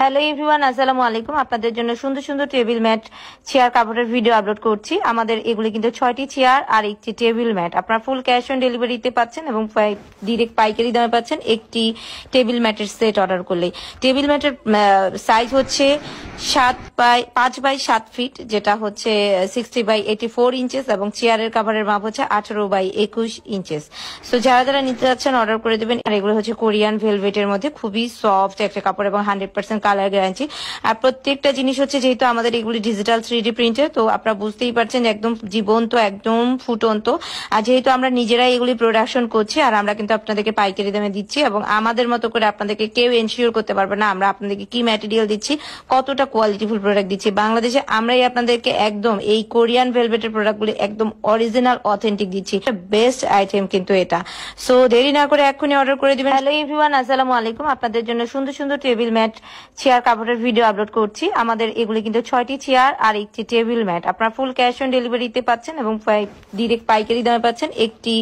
Hello everyone, আসসালামু আলাইকুম। আপনাদের জন্য সুন্দর সুন্দর টেবিল ম্যাট, চেয়ার কাভারের ভিডিও আপলোড করছি। আমাদের এগুলি কিন্তু 6টি চেয়ার আর একটি টেবিল ম্যাট। আপনারা ফুল ক্যাশ অন ডেলিভারিতে পাচ্ছেন এবং ডিরেক্ট পাইকারি দামে পাচ্ছেন একটি টেবিল ম্যাটের সেট অর্ডার করলেই। টেবিল ম্যাটের সাইজ হচ্ছে 5 বাই 7 ফিট, যেটা হচ্ছে 60 বাই 84 ইঞ্চেস, এবং চেয়ারের কাভারের মাপ হচ্ছে 18 বাই 21 ইঞ্চেস। সো যারা যারা নিতে যাচ্ছেন অর্ডার করে দেবেন। আর এগুলো হচ্ছে কোরিয়ান ভেলভেটের মধ্যে, খুবই সফট একটা কাপড় এবং 100% কালার গ্যারান্টি। আর প্রত্যেকটা জিনিস হচ্ছে, যেহেতু আমাদের এগুলি ডিজিটাল 3D প্রিন্টের, তো আপনারা বুঝতেই পারছেন একদম জীবন্ত, একদম ফুটন্ত। আর যেহেতু আমরা নিজেরাই এগুলি প্রোডাকশন করছি, আর আমরা কিন্তু আপনাদেরকে পাইকারি দামে দিচ্ছি, এবং আমাদের মতো করে আপনাদেরকে কেউ এনশিওর করতে পারবে না আমরা আপনাদেরকে কি ম্যাটেরিয়াল দিচ্ছি, কতটা কোয়ালিটিফুল প্রোডাক্ট দিচ্ছি। বাংলাদেশে আমরাই আপনাদেরকে একদম এই কোরিয়ান ভেলভেটের প্রোডাক্টগুলি একদম অরিজিনাল অথেন্টিক দিচ্ছি। বেস্ট আইটেম কিন্তু এটা। সো দেরি না করে এক্ষুনি অর্ডার করে দিবেন। হ্যালো এভরিওয়ান, আসসালামু আলাইকুম। আপনাদের জন্য সুন্দর সুন্দর টেবিল ম্যাট, চেয়ার কাভারের ভিডিও আপলোড করছি। আমাদের এগুলি কিন্তু 6টি চেয়ার আর একটি টেবিল ম্যাট। আপনারা ফুল ক্যাশ অন ডেলিভারিতে পাচ্ছেন এবং ডিরেক্ট পাইকারি দামে পাচ্ছেন একটি